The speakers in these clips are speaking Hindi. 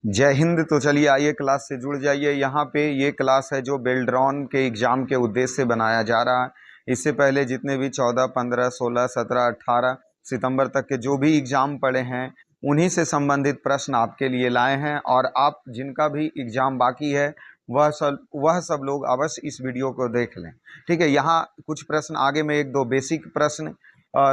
जय हिंद। तो चलिए आइए क्लास से जुड़ जाइए। यहाँ पे ये क्लास है जो बेल्ट्रॉन के एग्जाम के उद्देश्य से बनाया जा रहा है। इससे पहले जितने भी 14, 15, 16, 17, 18 सितंबर तक के जो भी एग्जाम पड़े हैं उन्हीं से संबंधित प्रश्न आपके लिए लाए हैं। और आप जिनका भी एग्जाम बाकी है वह सब लोग अवश्य इस वीडियो को देख लें। ठीक है, यहाँ कुछ प्रश्न आगे में एक दो बेसिक प्रश्न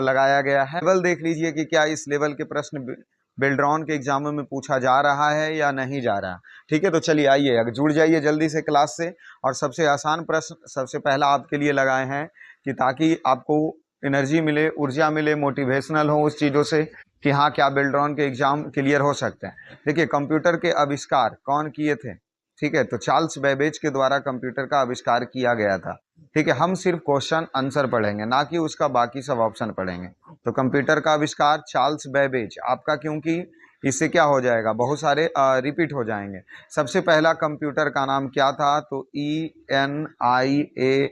लगाया गया है। लेवल देख लीजिए कि क्या इस लेवल के प्रश्न बेल्ट्रॉन के एग्जामों में पूछा जा रहा है या नहीं जा रहा। ठीक है, तो चलिए आइए अगर जुड़ जाइए जल्दी से क्लास से। और सबसे आसान प्रश्न सबसे पहला आपके लिए लगाए हैं कि ताकि आपको एनर्जी मिले, ऊर्जा मिले, मोटिवेशनल हो उस चीज़ों से कि हाँ क्या बेल्ट्रॉन के एग्जाम क्लियर हो सकते हैं। देखिए, कंप्यूटर के आविष्कार कौन किए थे? ठीक है, तो चार्ल्स बेबेज के द्वारा कंप्यूटर का आविष्कार किया गया था। ठीक है, हम सिर्फ क्वेश्चन आंसर पढ़ेंगे, ना कि उसका बाकी सब ऑप्शन पढ़ेंगे। तो कंप्यूटर का आविष्कार चार्ल्स बेबेज आपका, क्योंकि इससे क्या हो जाएगा, बहुत सारे रिपीट हो जाएंगे। सबसे पहला कंप्यूटर का नाम क्या था? तो ENIAC।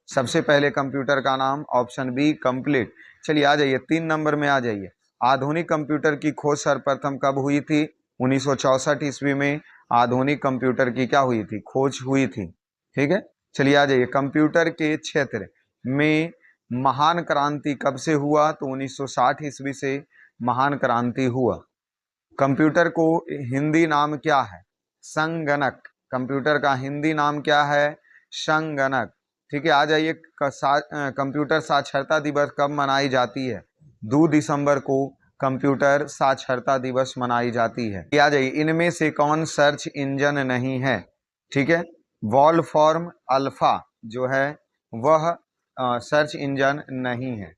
सबसे पहले कंप्यूटर का नाम ऑप्शन बी कंप्लीट। चलिए आ जाइए 3 नंबर में आ जाइए। आधुनिक कंप्यूटर की खोज सर्वप्रथम कब हुई थी? 1964 ईस्वी में आधुनिक कंप्यूटर की क्या हुई थी? खोज हुई थी। ठीक है, चलिए आ जाइए। कंप्यूटर के क्षेत्र में महान क्रांति कब से हुआ? तो 1960 ईस्वी से महान क्रांति हुआ। कंप्यूटर को हिंदी नाम क्या है? संगणक। कंप्यूटर का हिंदी नाम क्या है? संगणक। ठीक है, आ जाइए। कंप्यूटर साक्षरता दिवस कब मनाई जाती है? 2 दिसंबर को कंप्यूटर साक्षरता दिवस मनाई जाती है। आ जाइए, इनमें से कौन सर्च इंजन नहीं है? ठीक है, वॉलफॉर्म अल्फा जो है वह सर्च इंजन नहीं है।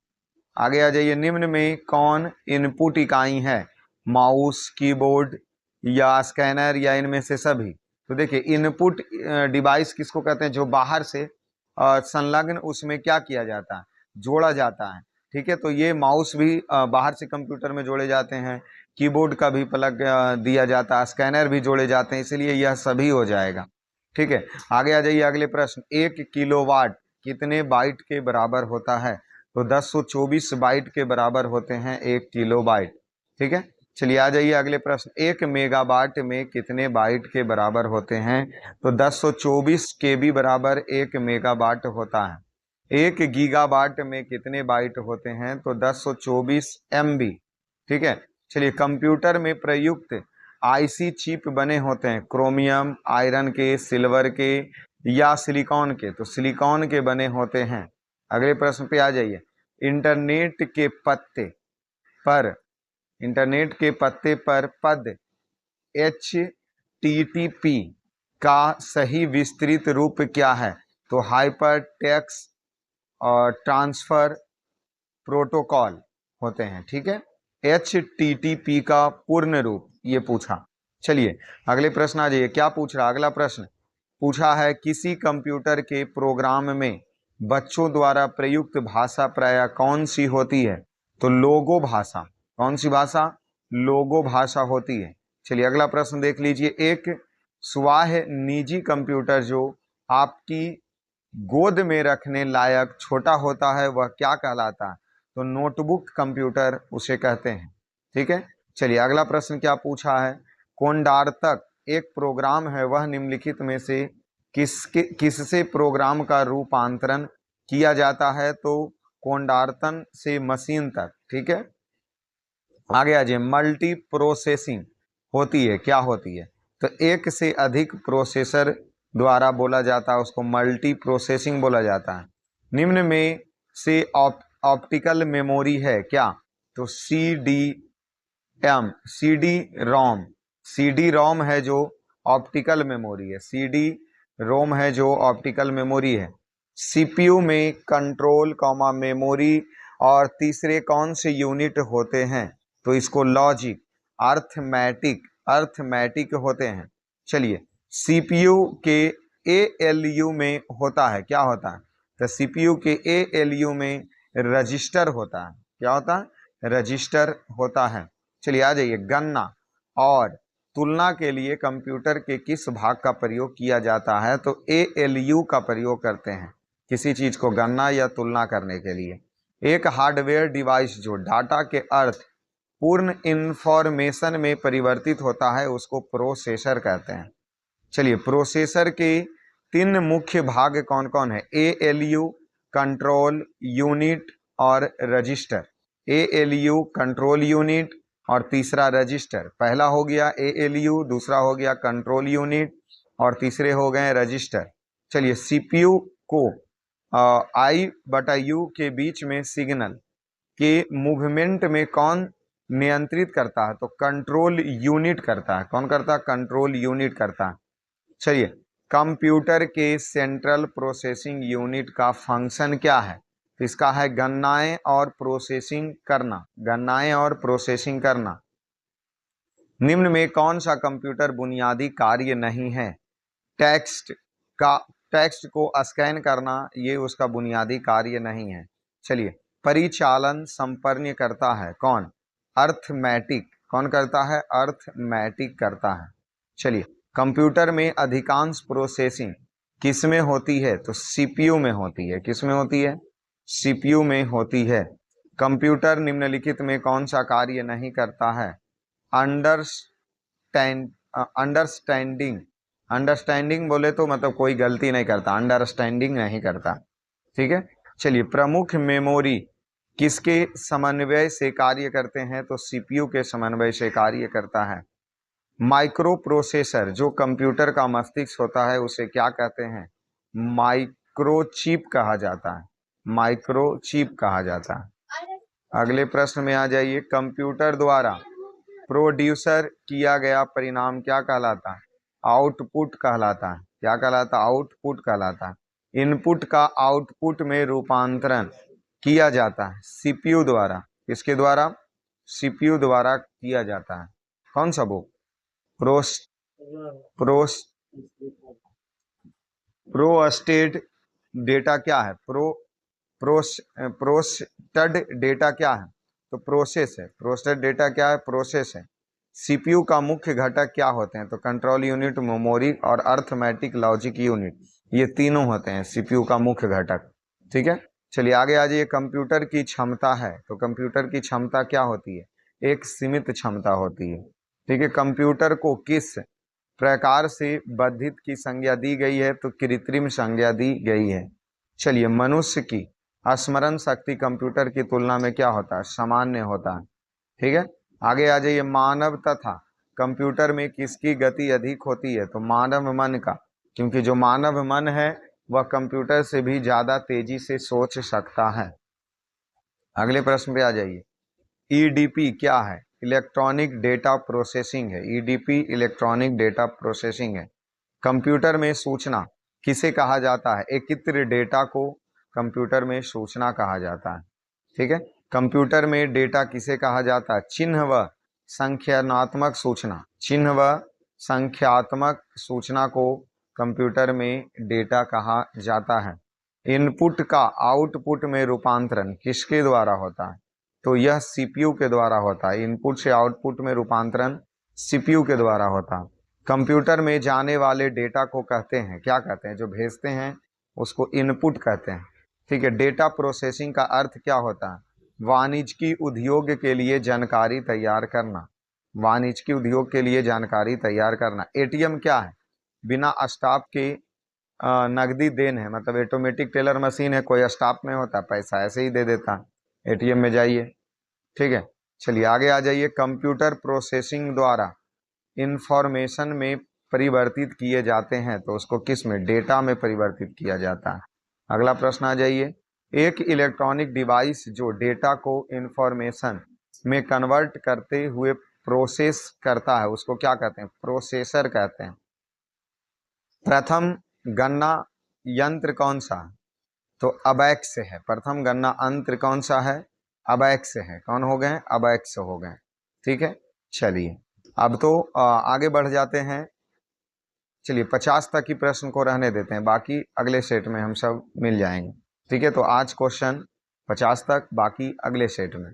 आगे आ जाइए। निम्न में कौन इनपुट इकाई है? माउस, कीबोर्ड या स्कैनर या इनमें से सभी? तो देखिए, इनपुट डिवाइस किसको कहते हैं? जो बाहर से संलग्न उसमें क्या किया जाता है? जोड़ा जाता है। ठीक है, तो ये माउस भी बाहर से कंप्यूटर में जोड़े जाते हैं, कीबोर्ड का भी प्लग दिया जाता है, स्कैनर भी जोड़े जाते हैं, इसलिए यह सभी हो जाएगा। ठीक है, आगे आ जाइए। अगले प्रश्न, 1 किलोवाट कितने बाइट के बराबर होता है? तो 1024 बाइट के बराबर होते हैं 1 किलोबाइट। ठीक है, चलिए आ जाइए अगले प्रश्न, 1 मेगाबाइट में कितने बाइट के बराबर होते हैं? तो 1024 KB बराबर 1 मेगाबाइट होता है। 1 गीगाबाइट में कितने बाइट होते हैं? तो 1024 MB। ठीक है, चलिए। कंप्यूटर में प्रयुक्त IC चिप बने होते हैं क्रोमियम, आयरन के, सिल्वर के या सिलिकॉन के? तो सिलिकॉन के बने होते हैं। अगले प्रश्न पे आ जाइए। इंटरनेट के पत्ते पर पद HTTP का सही विस्तृत रूप क्या है? तो हाइपर टेक्स्ट और ट्रांसफर प्रोटोकॉल होते हैं। ठीक है, HTTP का पूर्ण रूप ये पूछा। चलिए अगले प्रश्न आ जाइए। क्या पूछ रहा? अगला प्रश्न पूछा है, किसी कंप्यूटर के प्रोग्राम में बच्चों द्वारा प्रयुक्त भाषा प्रायः कौन सी होती है? तो लोगो भाषा। कौन सी भाषा? लोगो भाषा होती है। चलिए अगला प्रश्न देख लीजिए। एक स्वायत्त निजी कंप्यूटर जो आपकी गोद में रखने लायक छोटा होता है वह क्या कहलाता है? तो नोटबुक कंप्यूटर उसे कहते हैं। ठीक है, चलिए अगला प्रश्न क्या पूछा है? कोंडार्तक एक प्रोग्राम है, वह निम्नलिखित में से किससे प्रोग्राम का रूपांतरण किया जाता है? तो कोंडार्तन से मशीन तक। ठीक है, आगे आ जाइए। मल्टी प्रोसेसिंग होती है, क्या होती है? तो एक से अधिक प्रोसेसर द्वारा बोला जाता है, उसको मल्टी प्रोसेसिंग बोला जाता है। निम्न में से ऑप्टिकल मेमोरी है क्या? तो CD रोम है जो ऑप्टिकल मेमोरी है। CD रोम है जो ऑप्टिकल मेमोरी है। CPU में कंट्रोल मेमोरी और तीसरे कौन से यूनिट होते हैं? तो इसको लॉजिक, अर्थमेटिक होते हैं। चलिए, CPU के ALU में होता है, क्या होता है? तो CPU के ALU में रजिस्टर होता है। क्या होता है? रजिस्टर होता है। चलिए आ जाइए। गणना और तुलना के लिए कंप्यूटर के किस भाग का प्रयोग किया जाता है? तो ALU का प्रयोग करते हैं किसी चीज को गणना या तुलना करने के लिए। एक हार्डवेयर डिवाइस जो डाटा के अर्थ पूर्ण इंफॉर्मेशन में परिवर्तित होता है उसको प्रोसेसर कहते हैं। चलिए, प्रोसेसर के 3 मुख्य भाग कौन कौन है? ALU, कंट्रोल यूनिट और रजिस्टर। ALU कंट्रोल यूनिट और तीसरा रजिस्टर। पहला हो गया ALU, दूसरा हो गया कंट्रोल यूनिट और तीसरे हो गए रजिस्टर। चलिए, CPU को I/U के बीच में सिग्नल के मूवमेंट में कौन नियंत्रित करता है? तो कंट्रोल यूनिट करता है। कौन करता है? कंट्रोल यूनिट करता है। चलिए, कंप्यूटर के सेंट्रल प्रोसेसिंग यूनिट का फंक्शन क्या है? तो इसका है गणनाएं और प्रोसेसिंग करना। गणनाएं और प्रोसेसिंग करना। निम्न में कौन सा कंप्यूटर बुनियादी कार्य नहीं है? टेक्स्ट को स्कैन करना, ये उसका बुनियादी कार्य नहीं है। चलिए, परिचालन संपन्न करता है कौन? अर्थमेटिक। कौन करता है? अर्थमेटिक करता है। चलिए, कंप्यूटर में अधिकांश प्रोसेसिंग किस में होती है? तो CPU में होती है। किस में होती है? CPU में होती है। कंप्यूटर निम्नलिखित में कौन सा कार्य नहीं करता है? अंडरस्टैंडिंग। अंडरस्टैंडिंग बोले तो मतलब कोई गलती नहीं करता, अंडरस्टैंडिंग नहीं करता। ठीक है। चलिए, प्रमुख मेमोरी किसके समन्वय से कार्य करते हैं? तो CPU के समन्वय से कार्य करता है। माइक्रो प्रोसेसर, जो कंप्यूटर का मस्तिष्क होता है, उसे क्या कहते हैं? माइक्रोचिप कहा जाता है। माइक्रोचिप कहा जाता है। अगले प्रश्न में आ जाइए। कंप्यूटर द्वारा प्रोड्यूसर किया गया परिणाम क्या कहलाता है? आउटपुट कहलाता है। क्या कहलाता है? आउटपुट कहलाता है। इनपुट का आउटपुट में रूपांतरण किया जाता है CPU द्वारा। किसके द्वारा? CPU द्वारा किया जाता है। कौन सा वो? प्रोस्टेट डेटा क्या है? प्रोसेस्ड डेटा क्या है? तो प्रोसेस है। प्रोसेस्ड डेटा क्या है? प्रोसेस है। CPU का मुख्य घटक क्या होते हैं? तो कंट्रोल यूनिट, मेमोरी और अर्थमेटिक लॉजिक यूनिट, ये तीनों होते हैं CPU का मुख्य घटक। ठीक है। चलिए, आगे आ जाइए। कंप्यूटर की क्षमता है, तो कंप्यूटर की क्षमता क्या होती है? एक सीमित क्षमता होती है। ठीक है। कंप्यूटर को किस प्रकार से बौद्धिक की संज्ञा दी गई है? तो कृत्रिम संज्ञा दी गई है। चलिए, मनुष्य की स्मरण शक्ति कंप्यूटर की तुलना में क्या होता है? सामान्य होता है। ठीक है। आगे आ जाइए। मानव तथा कंप्यूटर में किसकी गति अधिक होती है? तो मानव मन का, क्योंकि जो मानव मन है वह कंप्यूटर से भी ज्यादा तेजी से सोच सकता है। अगले प्रश्न पे आ जाइए। EDP क्या है? इलेक्ट्रॉनिक डेटा प्रोसेसिंग है। EDP इलेक्ट्रॉनिक डेटा प्रोसेसिंग है। कंप्यूटर में सूचना किसे कहा जाता है? एकत्रित डेटा को कंप्यूटर में सूचना कहा जाता है। ठीक है। कंप्यूटर में डेटा किसे कहा जाता है? चिन्ह व संख्यात्मक सूचना। चिन्ह व संख्यात्मक सूचना को कंप्यूटर में डेटा कहा जाता है। इनपुट का आउटपुट में रूपांतरण किसके द्वारा होता है? तो यह CPU के द्वारा होता है। इनपुट से आउटपुट में रूपांतरण CPU के द्वारा होता है। कंप्यूटर में जाने वाले डेटा को कहते हैं, क्या कहते हैं? जो भेजते हैं उसको इनपुट कहते हैं। ठीक है। डेटा प्रोसेसिंग का अर्थ क्या होता है? वाणिज्यिक उद्योग के लिए जानकारी तैयार करना। वाणिज्यिक उद्योग के लिए जानकारी तैयार करना। ATM क्या है? बिना स्टाफ के नगदी देन है, मतलब ऑटोमेटिक टेलर मशीन है, कोई स्टाफ में होता, पैसा ऐसे ही दे देता। ATM में जाइए। ठीक है। चलिए, आगे आ जाइए। कंप्यूटर प्रोसेसिंग द्वारा इंफॉर्मेशन में परिवर्तित किए जाते हैं, तो उसको किस में? डेटा में परिवर्तित किया जाता है। अगला प्रश्न आ जाइए। एक इलेक्ट्रॉनिक डिवाइस जो डेटा को इंफॉर्मेशन में कन्वर्ट करते हुए प्रोसेस करता है, उसको क्या कहते हैं? प्रोसेसर कहते हैं। प्रथम गणना यंत्र कौन सा है? तो अबैक्स है। प्रथम गणना यंत्र कौन सा है? अबैक्स है। कौन हो गए? अबैक्स हो गए। ठीक है। चलिए, अब तो आगे बढ़ जाते हैं। चलिए, 50 तक की प्रश्न को रहने देते हैं, बाकी अगले सेट में हम सब मिल जाएंगे। ठीक है। तो आज क्वेश्चन 50 तक, बाकी अगले सेट में।